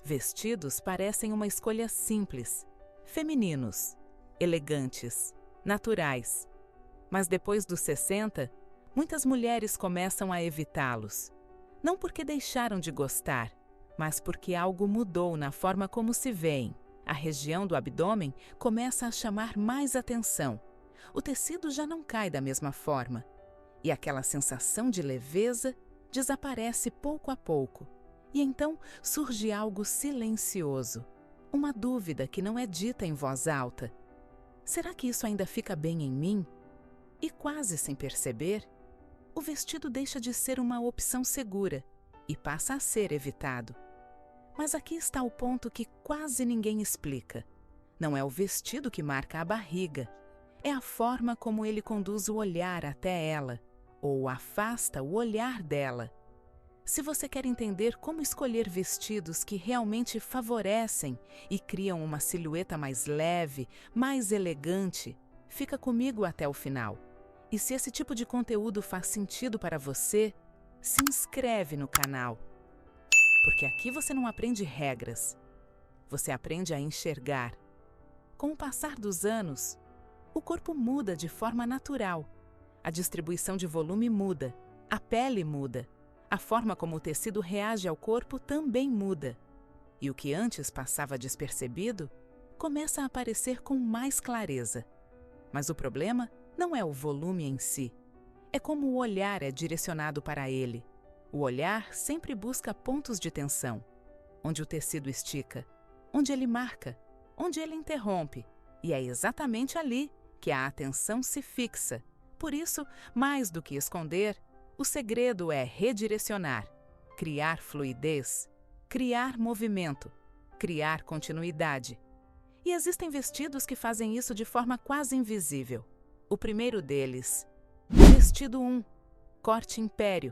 Vestidos parecem uma escolha simples, femininos, elegantes, naturais. Mas depois dos 60, muitas mulheres começam a evitá-los. Não porque deixaram de gostar, mas porque algo mudou na forma como se veem. A região do abdômen começa a chamar mais atenção. O tecido já não cai da mesma forma. E aquela sensação de leveza desaparece pouco a pouco. E então surge algo silencioso. Uma dúvida que não é dita em voz alta. Será que isso ainda fica bem em mim? E quase sem perceber, o vestido deixa de ser uma opção segura e passa a ser evitado. Mas aqui está o ponto que quase ninguém explica. Não é o vestido que marca a barriga, é a forma como ele conduz o olhar até ela, ou afasta o olhar dela. Se você quer entender como escolher vestidos que realmente favorecem e criam uma silhueta mais leve, mais elegante, fica comigo até o final. E se esse tipo de conteúdo faz sentido para você, se inscreve no canal. Porque aqui você não aprende regras, você aprende a enxergar. Com o passar dos anos, o corpo muda de forma natural. A distribuição de volume muda, a pele muda, a forma como o tecido reage ao corpo também muda. E o que antes passava despercebido, começa a aparecer com mais clareza. Mas o problema não é o volume em si, é como o olhar é direcionado para ele. O olhar sempre busca pontos de tensão, onde o tecido estica, onde ele marca, onde ele interrompe, e é exatamente ali que a atenção se fixa. Por isso, mais do que esconder, o segredo é redirecionar, criar fluidez, criar movimento, criar continuidade. E existem vestidos que fazem isso de forma quase invisível. O primeiro deles, vestido 1, corte império.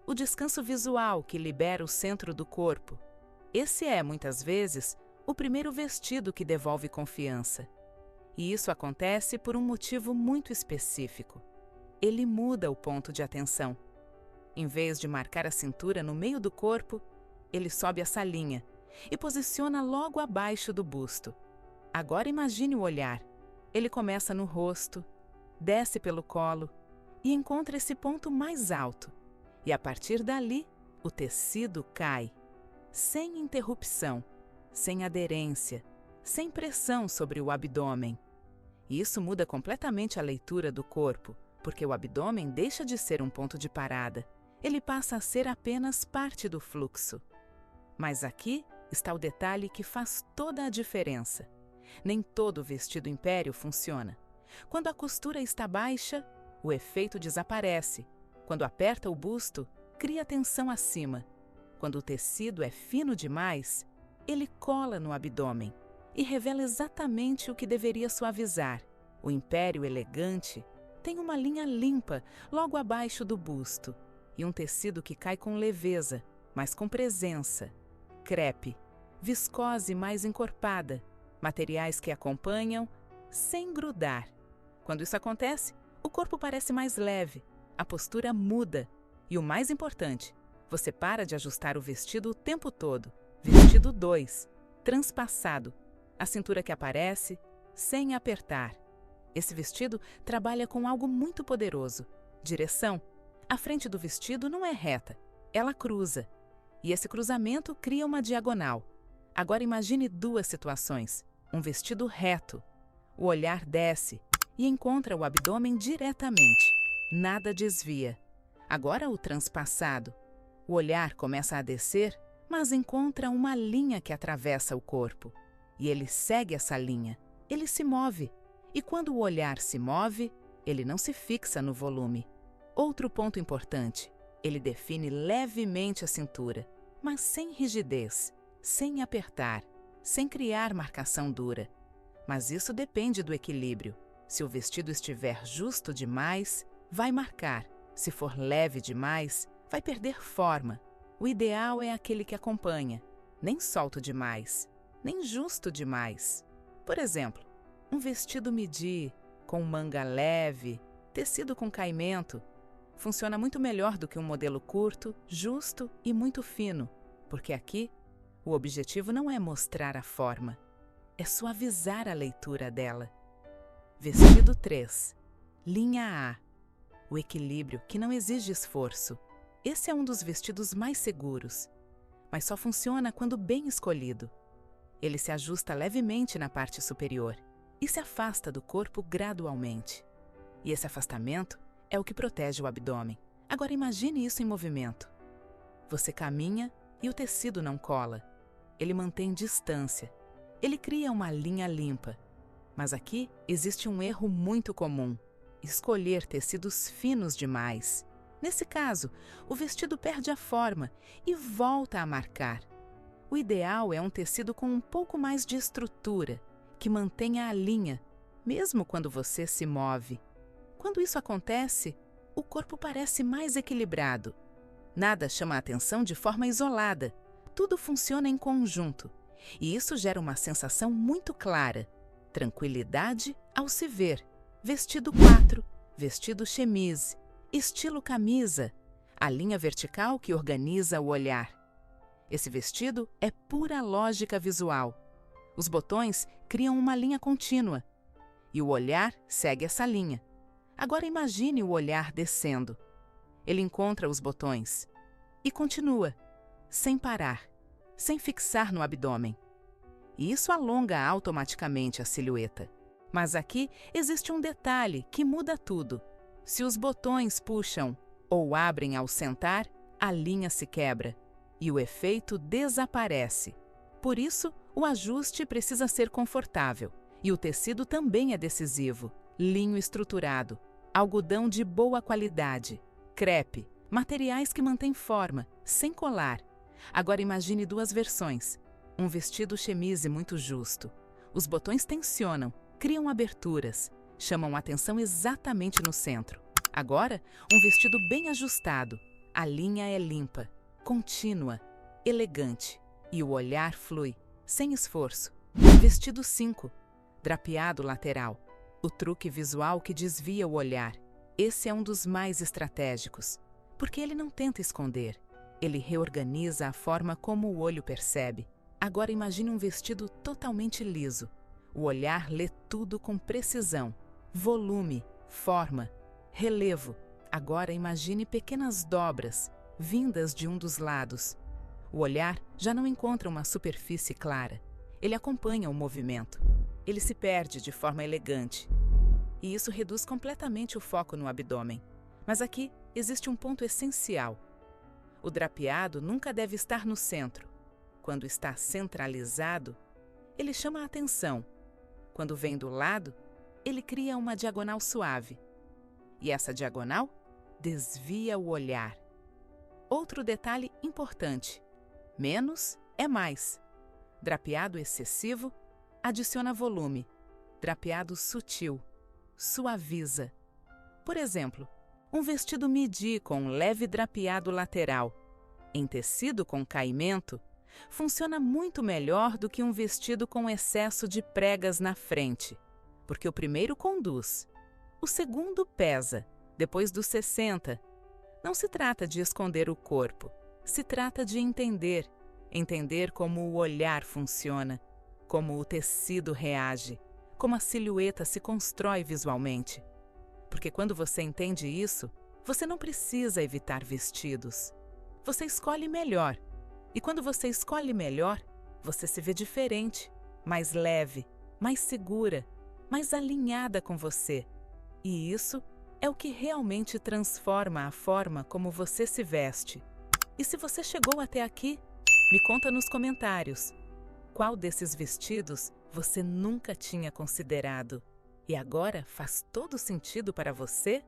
O descanso visual que libera o centro do corpo. Esse é, muitas vezes, o primeiro vestido que devolve confiança. E isso acontece por um motivo muito específico. Ele muda o ponto de atenção. Em vez de marcar a cintura no meio do corpo, ele sobe essa linha e posiciona logo abaixo do busto. Agora imagine o olhar. Ele começa no rosto, desce pelo colo e encontra esse ponto mais alto. E a partir dali, o tecido cai, sem interrupção, sem aderência, sem pressão sobre o abdômen. E isso muda completamente a leitura do corpo, porque o abdômen deixa de ser um ponto de parada. Ele passa a ser apenas parte do fluxo. Mas aqui está o detalhe que faz toda a diferença. Nem todo vestido império funciona. Quando a costura está baixa, o efeito desaparece. Quando aperta o busto, cria tensão acima. Quando o tecido é fino demais, ele cola no abdômen e revela exatamente o que deveria suavizar. O império elegante tem uma linha limpa logo abaixo do busto e um tecido que cai com leveza, mas com presença. Crepe, viscose mais encorpada, materiais que acompanham sem grudar. Quando isso acontece, o corpo parece mais leve, a postura muda e o mais importante, você para de ajustar o vestido o tempo todo. Vestido 2, transpassado, a cintura que aparece sem apertar. Esse vestido trabalha com algo muito poderoso, direção. A frente do vestido não é reta, ela cruza. E esse cruzamento cria uma diagonal. Agora imagine duas situações. Um vestido reto. O olhar desce e encontra o abdômen diretamente. Nada desvia. Agora o transpassado. O olhar começa a descer, mas encontra uma linha que atravessa o corpo. E ele segue essa linha. Ele se move. E quando o olhar se move, ele não se fixa no volume. Outro ponto importante, ele define levemente a cintura, mas sem rigidez, sem apertar, sem criar marcação dura. Mas isso depende do equilíbrio. Se o vestido estiver justo demais, vai marcar. Se for leve demais, vai perder forma. O ideal é aquele que acompanha, nem solto demais, nem justo demais. Por exemplo, um vestido midi, com manga leve, tecido com caimento, funciona muito melhor do que um modelo curto, justo e muito fino, porque aqui O objetivo não é mostrar a forma, é suavizar a leitura dela. Vestido 3. Linha A. O equilíbrio que não exige esforço. Esse é um dos vestidos mais seguros, mas só funciona quando bem escolhido. Ele se ajusta levemente na parte superior e se afasta do corpo gradualmente. E esse afastamento é o que protege o abdômen. Agora imagine isso em movimento. Você caminha e o tecido não cola. Ele mantém distância. Ele cria uma linha limpa. Mas aqui existe um erro muito comum: escolher tecidos finos demais. Nesse caso, o vestido perde a forma e volta a marcar. O ideal é um tecido com um pouco mais de estrutura, que mantenha a linha, mesmo quando você se move. Quando isso acontece, o corpo parece mais equilibrado. Nada chama a atenção de forma isolada. Tudo funciona em conjunto. E isso gera uma sensação muito clara: tranquilidade ao se ver. Vestido 4, vestido chemise, estilo camisa, a linha vertical que organiza o olhar. Esse vestido é pura lógica visual. Os botões criam uma linha contínua e o olhar segue essa linha. Agora imagine o olhar descendo. Ele encontra os botões e continua, sem parar, sem fixar no abdômen. E isso alonga automaticamente a silhueta. Mas aqui existe um detalhe que muda tudo. Se os botões puxam ou abrem ao sentar, a linha se quebra e o efeito desaparece. Por isso, o ajuste precisa ser confortável. E o tecido também é decisivo. Linho estruturado, algodão de boa qualidade, crepe, materiais que mantêm forma, sem colar. Agora imagine duas versões. Um vestido chemise muito justo. Os botões tensionam, criam aberturas, chamam a atenção exatamente no centro. Agora, um vestido bem ajustado. A linha é limpa, contínua, elegante e o olhar flui, sem esforço. Vestido 5. Drapeado lateral. O truque visual que desvia o olhar. Esse é um dos mais estratégicos, porque ele não tenta esconder. Ele reorganiza a forma como o olho percebe. Agora imagine um vestido totalmente liso. O olhar lê tudo com precisão. Volume, forma, relevo. Agora imagine pequenas dobras, vindas de um dos lados. O olhar já não encontra uma superfície clara. Ele acompanha o movimento. Ele se perde de forma elegante. E isso reduz completamente o foco no abdômen. Mas aqui existe um ponto essencial. O drapeado nunca deve estar no centro. Quando está centralizado, ele chama a atenção. Quando vem do lado, ele cria uma diagonal suave. E essa diagonal desvia o olhar. Outro detalhe importante: menos é mais. Drapeado excessivo adiciona volume. Drapeado sutil suaviza. Por exemplo, um vestido midi com leve drapeado lateral, em tecido com caimento, funciona muito melhor do que um vestido com excesso de pregas na frente, porque o primeiro conduz, o segundo pesa, depois dos 60. Não se trata de esconder o corpo, se trata de entender como o olhar funciona, como o tecido reage, como a silhueta se constrói visualmente. Porque quando você entende isso, você não precisa evitar vestidos. Você escolhe melhor. E quando você escolhe melhor, você se vê diferente, mais leve, mais segura, mais alinhada com você. E isso é o que realmente transforma a forma como você se veste. E se você chegou até aqui, me conta nos comentários. Qual desses vestidos você nunca tinha considerado? E agora faz todo sentido para você?